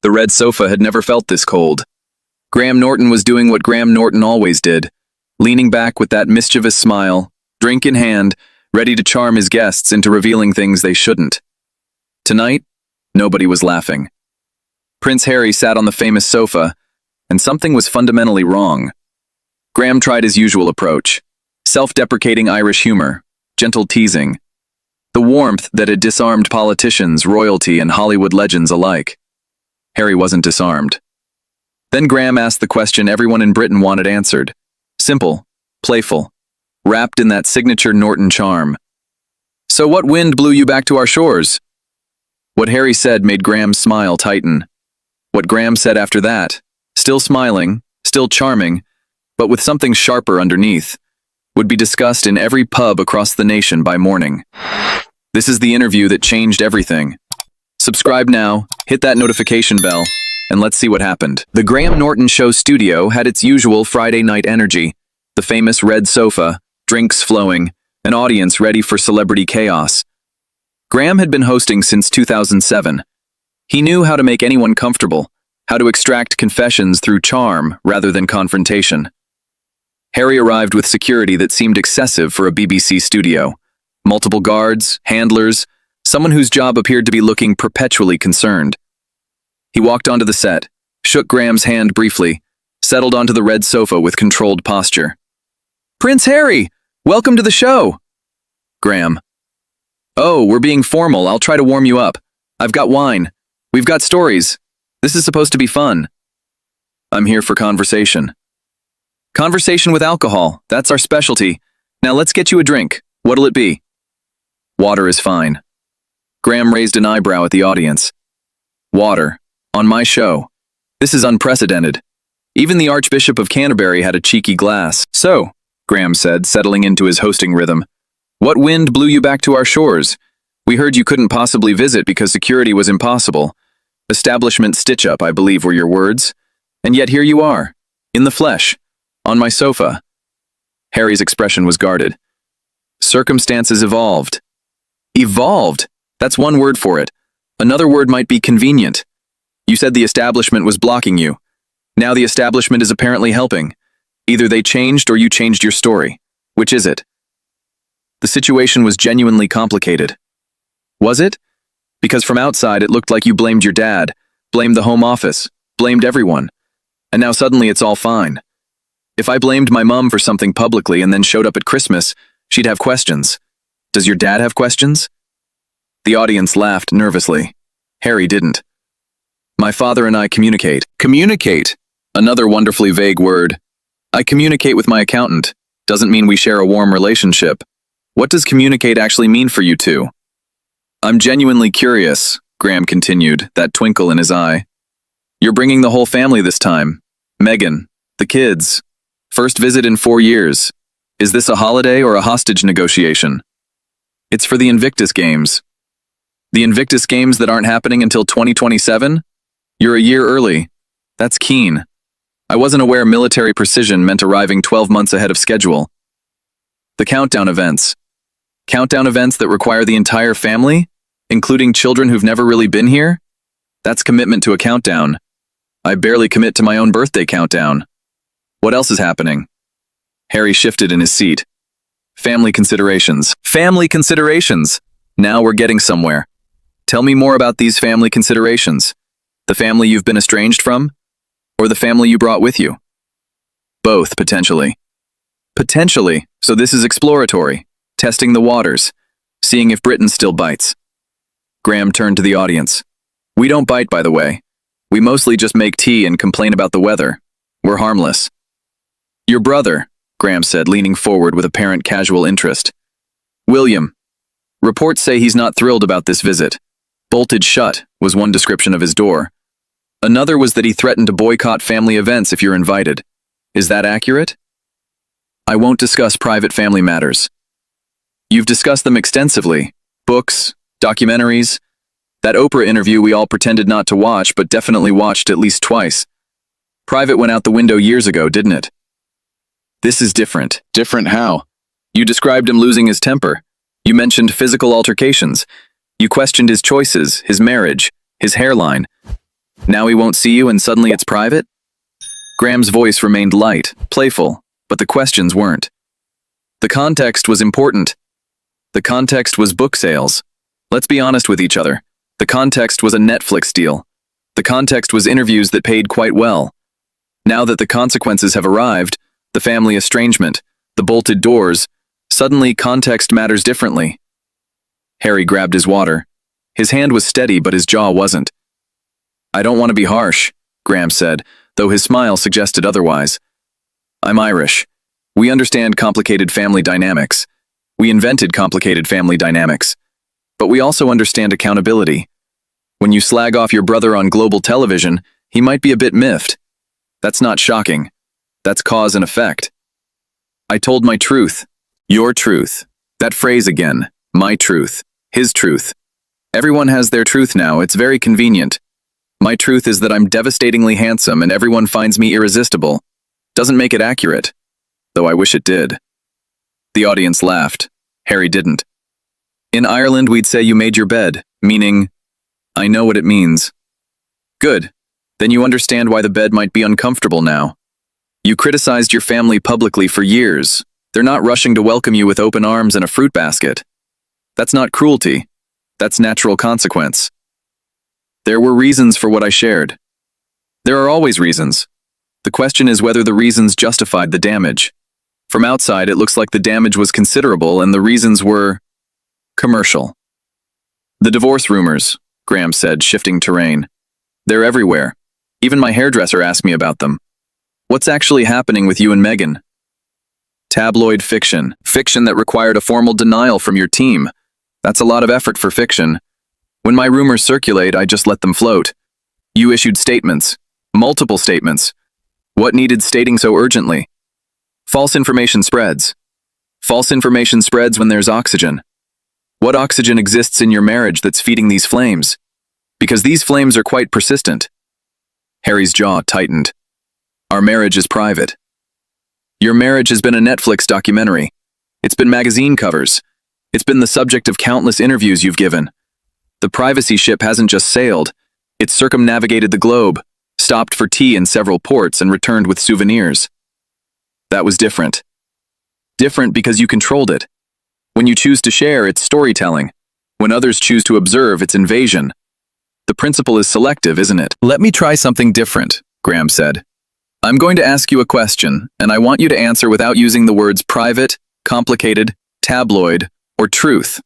The red sofa had never felt this cold. Graham Norton was doing what Graham Norton always did, leaning back with that mischievous smile, drink in hand, ready to charm his guests into revealing things they shouldn't. Tonight, nobody was laughing. Prince Harry sat on the famous sofa, and something was fundamentally wrong. Graham tried his usual approach, self-deprecating Irish humor, gentle teasing, the warmth that had disarmed politicians, royalty, and Hollywood legends alike. Harry wasn't disarmed. Then Graham asked the question everyone in Britain wanted answered. Simple, playful, wrapped in that signature Norton charm. "So what wind blew you back to our shores?" What Harry said made Graham's smile tighten. What Graham said after that, still smiling, still charming, but with something sharper underneath, would be discussed in every pub across the nation by morning. This is the interview that changed everything. Subscribe now, hit that notification bell, and let's see what happened. The Graham Norton Show studio had its usual Friday night energy, the famous red sofa, drinks flowing, an audience ready for celebrity chaos. Graham had been hosting since 2007. He knew how to make anyone comfortable, how to extract confessions through charm rather than confrontation. Harry arrived with security that seemed excessive for a BBC studio. Multiple guards, handlers, someone whose job appeared to be looking perpetually concerned. He walked onto the set, shook Graham's hand briefly, settled onto the red sofa with controlled posture. "Prince Harry, welcome to the show." Graham. "Oh, we're being formal. I'll try to warm you up. I've got wine. We've got stories. This is supposed to be fun." "I'm here for conversation." "Conversation with alcohol. That's our specialty. Now let's get you a drink. What'll it be?" "Water is fine." Graham raised an eyebrow at the audience. "Water. On my show. This is unprecedented. Even the Archbishop of Canterbury had a cheeky glass." "So," Graham said, settling into his hosting rhythm, "what wind blew you back to our shores? We heard you couldn't possibly visit because security was impossible. Establishment stitch-up, I believe were your words. And yet here you are, in the flesh, on my sofa." Harry's expression was guarded. "Circumstances evolved." "Evolved? That's one word for it. Another word might be convenient. You said the establishment was blocking you. Now the establishment is apparently helping. Either they changed or you changed your story. Which is it?" The situation was genuinely complicated. Was it? Because from outside it looked like you blamed your dad, blamed the Home Office, blamed everyone. And now suddenly it's all fine. If I blamed my mom for something publicly and then showed up at Christmas, she'd have questions. Does your dad have questions? The audience laughed nervously. Harry didn't. "My father and I communicate." Communicate? Another wonderfully vague word. "I communicate with my accountant. Doesn't mean we share a warm relationship. What does communicate actually mean for you two?" "I'm genuinely curious," Graham continued, that twinkle in his eye. "You're bringing the whole family this time. Meghan, the kids. First visit in 4 years. Is this a holiday or a hostage negotiation?" "It's for the Invictus Games." "The Invictus Games that aren't happening until 2027? You're a year early. That's keen. I wasn't aware military precision meant arriving 12 months ahead of schedule." "The countdown events. Countdown events that require the entire family, including children who've never really been here? That's commitment to a countdown. I barely commit to my own birthday countdown. What else is happening?" Harry shifted in his seat. "Family considerations." Family considerations! Now we're getting somewhere. Tell me more about these family considerations. The family you've been estranged from? Or the family you brought with you? Both, potentially. Potentially, so this is exploratory, testing the waters, seeing if Britain still bites. Graham turned to the audience. "We don't bite, by the way. We mostly just make tea and complain about the weather. We're harmless." "Your brother," Graham said, leaning forward with apparent casual interest. "William. Reports say he's not thrilled about this visit. Bolted shut was one description of his door. Another was that he threatened to boycott family events if you're invited. Is that accurate?" "I won't discuss private family matters." "You've discussed them extensively. Books, documentaries. That Oprah interview we all pretended not to watch but definitely watched at least twice. Private went out the window years ago, didn't it?" "This is different." "Different how?" "You described him losing his temper. You mentioned physical altercations. You questioned his choices, his marriage, his hairline. Now he won't see you and suddenly it's private? Graham's voice remained light, playful, but the questions weren't. The context was important. The context was book sales. Let's be honest with each other. The context was a Netflix deal. The context was interviews that paid quite well. Now that the consequences have arrived, the family estrangement, the bolted doors, suddenly context matters differently. Harry grabbed his water. His hand was steady, but his jaw wasn't. I don't want to be harsh, Graham said, though his smile suggested otherwise. I'm Irish. We understand complicated family dynamics. We invented complicated family dynamics. But we also understand accountability. When you slag off your brother on global television, he might be a bit miffed. That's not shocking. That's cause and effect. I told my truth. Your truth. That phrase again. My truth. His truth. Everyone has their truth now. It's very convenient. My truth is that I'm devastatingly handsome and everyone finds me irresistible. Doesn't make it accurate, though I wish it did. The audience laughed. Harry didn't. In Ireland, we'd say you made your bed, meaning, I know what it means. Good. Then you understand why the bed might be uncomfortable now. You criticized your family publicly for years. They're not rushing to welcome you with open arms and a fruit basket. That's not cruelty. That's natural consequence. There were reasons for what I shared. There are always reasons. The question is whether the reasons justified the damage. From outside, it looks like the damage was considerable and the reasons were commercial. The divorce rumors, Graham said, shifting terrain. They're everywhere. Even my hairdresser asked me about them. What's actually happening with you and Meghan? Tabloid fiction. Fiction that required a formal denial from your team. That's a lot of effort for fiction. When my rumors circulate, I just let them float. You issued statements. Multiple statements. What needed stating so urgently? False information spreads. False information spreads when there's oxygen. What oxygen exists in your marriage that's feeding these flames? Because these flames are quite persistent. Harry's jaw tightened. Our marriage is private. Your marriage has been a Netflix documentary. It's been magazine covers. It's been the subject of countless interviews you've given. The privacy ship hasn't just sailed. It's circumnavigated the globe, stopped for tea in several ports, and returned with souvenirs. That was different. Different because you controlled it. When you choose to share, it's storytelling. When others choose to observe, it's invasion. The principle is selective, isn't it? Let me try something different, Graham said. I'm going to ask you a question, and I want you to answer without using the words private, complicated, tabloid, or truth.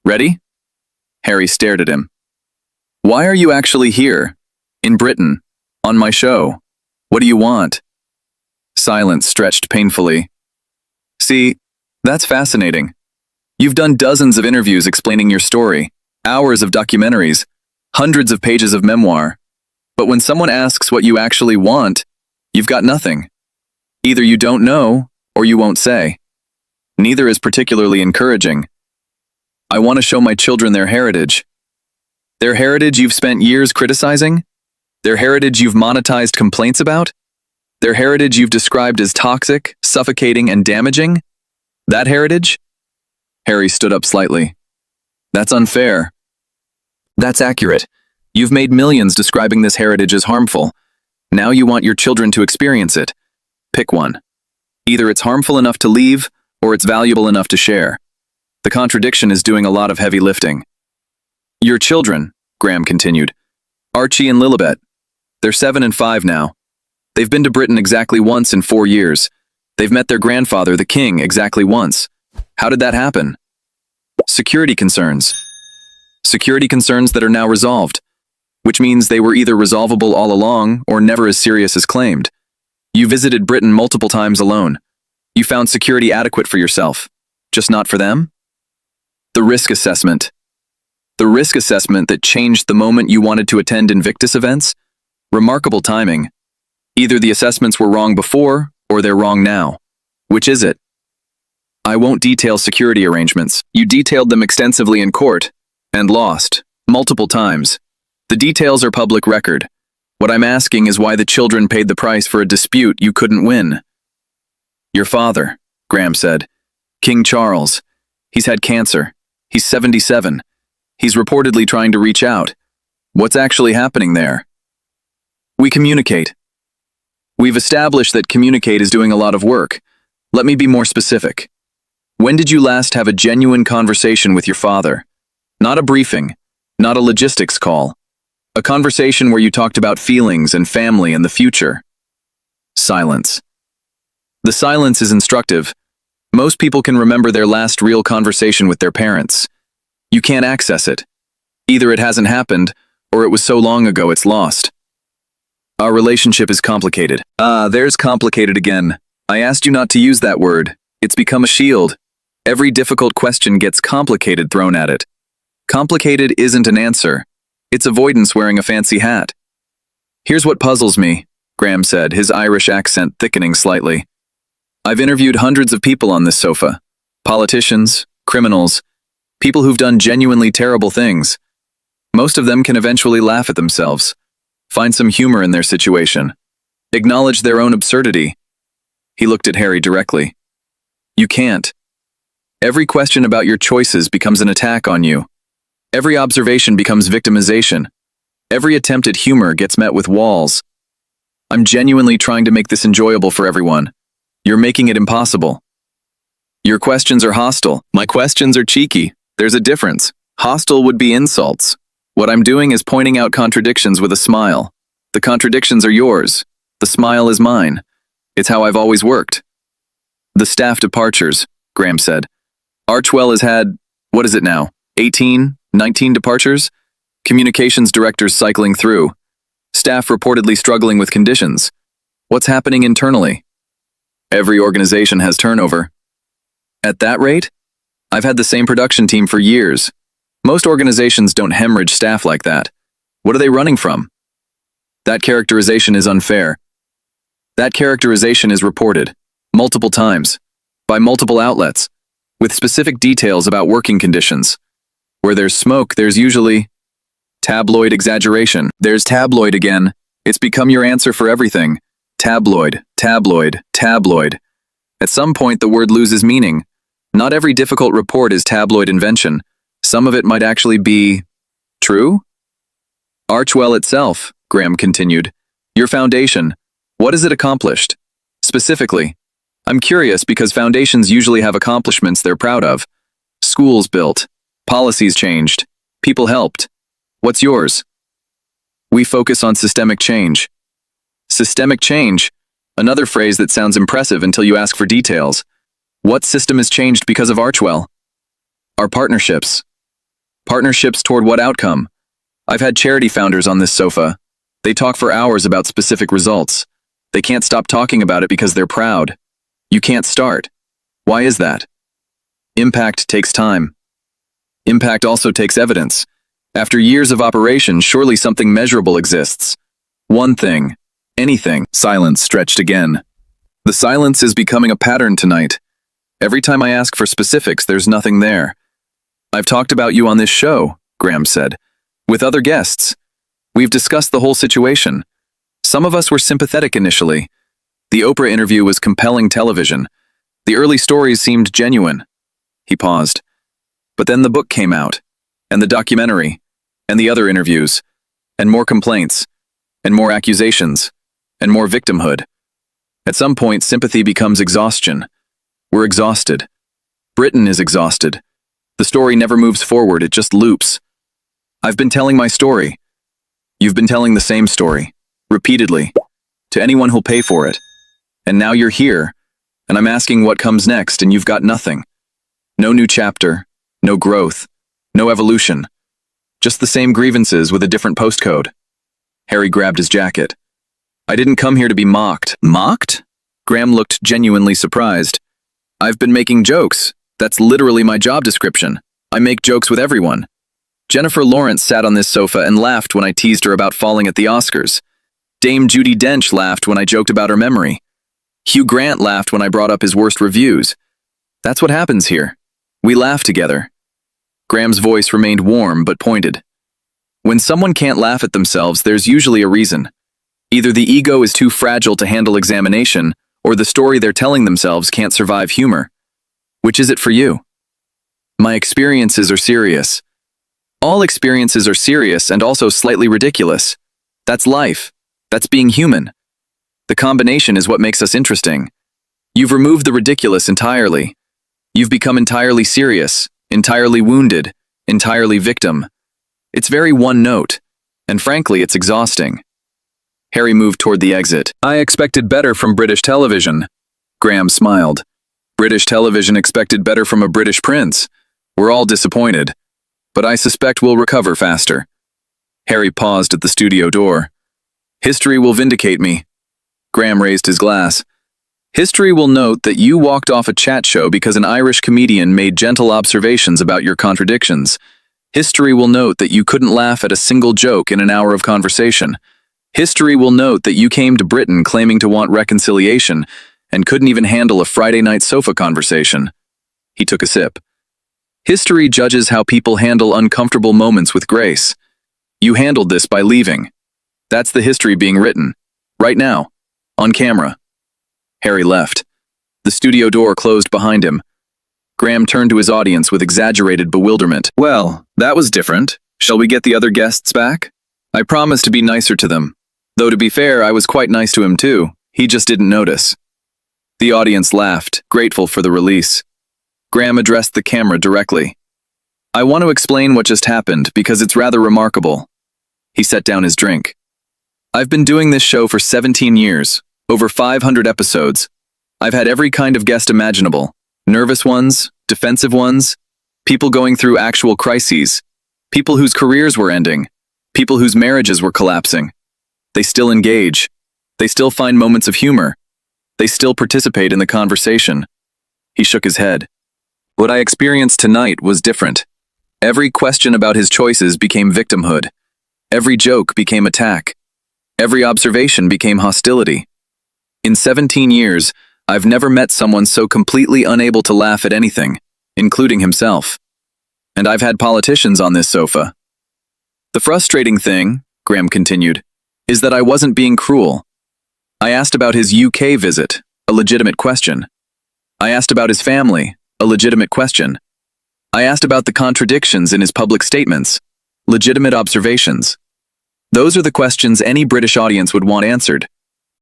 Ready? Harry stared at him. Why are you actually here? In Britain? On my show? What do you want? Silence stretched painfully. See, that's fascinating. You've done dozens of interviews explaining your story, hours of documentaries, hundreds of pages of memoir. But when someone asks what you actually want, you've got nothing. Either you don't know, or you won't say. Neither is particularly encouraging. I want to show my children their heritage. Their heritage you've spent years criticizing? Their heritage you've monetized complaints about? Their heritage you've described as toxic, suffocating, and damaging? That heritage? Harry stood up slightly. That's unfair. That's accurate. You've made millions describing this heritage as harmful. Now you want your children to experience it. Pick one. Either it's harmful enough to leave, or it's valuable enough to share. The contradiction is doing a lot of heavy lifting. Your children, Graham continued. Archie and Lilibet. They're 7 and 5 now. They've been to Britain exactly once in 4 years. They've met their grandfather, the king, exactly once. How did that happen? Security concerns. Security concerns that are now resolved, which means they were either resolvable all along or never as serious as claimed. You visited Britain multiple times alone. You found security adequate for yourself, just not for them? The risk assessment. The risk assessment that changed the moment you wanted to attend Invictus events? Remarkable timing. Either the assessments were wrong before, or they're wrong now. Which is it? I won't detail security arrangements. You detailed them extensively in court, and lost, multiple times. The details are public record. What I'm asking is why the children paid the price for a dispute you couldn't win. Your father, Graham said. King Charles. He's had cancer. He's 77. He's reportedly trying to reach out. What's actually happening there? We communicate. We've established that communicate is doing a lot of work. Let me be more specific. When did you last have a genuine conversation with your father? Not a briefing, not a logistics call. A conversation where you talked about feelings and family and the future. Silence. The silence is instructive. Most people can remember their last real conversation with their parents. You can't access it. Either it hasn't happened, or it was so long ago it's lost. Our relationship is complicated. There's complicated again. I asked you not to use that word. It's become a shield. Every difficult question gets complicated thrown at it. Complicated isn't an answer. It's avoidance wearing a fancy hat. Here's what puzzles me, Graham said, his Irish accent thickening slightly. I've interviewed hundreds of people on this sofa. Politicians, criminals, people who've done genuinely terrible things. Most of them can eventually laugh at themselves, find some humor in their situation, acknowledge their own absurdity. He looked at Harry directly. You can't. Every question about your choices becomes an attack on you. Every observation becomes victimization. Every attempt at humor gets met with walls. I'm genuinely trying to make this enjoyable for everyone. You're making it impossible. Your questions are hostile. My questions are cheeky. There's a difference. Hostile would be insults. What I'm doing is pointing out contradictions with a smile. The contradictions are yours. The smile is mine. It's how I've always worked. The staff departures, Graham said. Archwell has had, what is it now, 18, 19 departures? Communications directors cycling through. Staff reportedly struggling with conditions. What's happening internally? Every organization has turnover. At that rate? I've had the same production team for years. Most organizations don't hemorrhage staff like that. What are they running from? That characterization is unfair. That characterization is reported, multiple times, by multiple outlets, with specific details about working conditions. Where there's smoke, there's usually tabloid exaggeration. There's tabloid again. It's become your answer for everything. Tabloid, tabloid, tabloid. At some point, the word loses meaning. Not every difficult report is tabloid invention. Some of it might actually be true? Archwell itself, Graham continued. Your foundation, what has it accomplished? Specifically, I'm curious because foundations usually have accomplishments they're proud of. Schools built, policies changed, people helped. What's yours? We focus on systemic change. Systemic change, another phrase that sounds impressive until you ask for details. What system has changed because of Archwell? Our partnerships. Partnerships toward what outcome? I've had charity founders on this sofa. They talk for hours about specific results. They can't stop talking about it because they're proud. You can't start. Why is that? Impact takes time. Impact also takes evidence. After years of operation, surely something measurable exists. One thing. Anything. Silence stretched again. The silence is becoming a pattern tonight. Every time I ask for specifics, there's nothing there. I've talked about you on this show, Graham said, with other guests. We've discussed the whole situation. Some of us were sympathetic initially. The Oprah interview was compelling television. The early stories seemed genuine. He paused. But then the book came out, and the documentary, and the other interviews, and more complaints, and more accusations, and more victimhood. At some point, sympathy becomes exhaustion. We're exhausted. Britain is exhausted. The story never moves forward, it just loops. I've been telling my story. You've been telling the same story, repeatedly, to anyone who'll pay for it. And now you're here, and I'm asking what comes next, and you've got nothing. No new chapter, no growth, no evolution. Just the same grievances with a different postcode. Harry grabbed his jacket. I didn't come here to be mocked. Mocked? Graham looked genuinely surprised. I've been making jokes. That's literally my job description. I make jokes with everyone. Jennifer Lawrence sat on this sofa and laughed when I teased her about falling at the Oscars. Dame Judi Dench laughed when I joked about her memory. Hugh Grant laughed when I brought up his worst reviews. That's what happens here. We laugh together. Graham's voice remained warm but pointed. When someone can't laugh at themselves, there's usually a reason. Either the ego is too fragile to handle examination, or the story they're telling themselves can't survive humor. Which is it for you? My experiences are serious. All experiences are serious and also slightly ridiculous. That's life. That's being human. The combination is what makes us interesting. You've removed the ridiculous entirely. You've become entirely serious, entirely wounded, entirely victim. It's very one note, and frankly, it's exhausting. Harry moved toward the exit. I expected better from British television. Graham smiled. British television expected better from a British prince. We're all disappointed, but I suspect we'll recover faster. Harry paused at the studio door. History will vindicate me. Graham raised his glass. History will note that you walked off a chat show because an Irish comedian made gentle observations about your contradictions. History will note that you couldn't laugh at a single joke in an hour of conversation. History will note that you came to Britain claiming to want reconciliation and couldn't even handle a Friday night sofa conversation. He took a sip. History judges how people handle uncomfortable moments with grace. You handled this by leaving. That's the history being written. Right now. On camera. Harry left. The studio door closed behind him. Graham turned to his audience with exaggerated bewilderment. Well, that was different. Shall we get the other guests back? I promised to be nicer to them. Though to be fair, I was quite nice to him too. He just didn't notice. The audience laughed, grateful for the release. Graham addressed the camera directly. I want to explain what just happened because it's rather remarkable. He set down his drink. I've been doing this show for 17 years. Over 500 episodes. I've had every kind of guest imaginable. Nervous ones, defensive ones, people going through actual crises, people whose careers were ending, people whose marriages were collapsing. They still engage. They still find moments of humor. They still participate in the conversation. He shook his head. What I experienced tonight was different. Every question about his choices became victimhood. Every joke became attack. Every observation became hostility. In 17 years, I've never met someone so completely unable to laugh at anything, including himself. And I've had politicians on this sofa. The frustrating thing, Graham continued, is that I wasn't being cruel. I asked about his UK visit, a legitimate question. I asked about his family, a legitimate question. I asked about the contradictions in his public statements, legitimate observations. Those are the questions any British audience would want answered.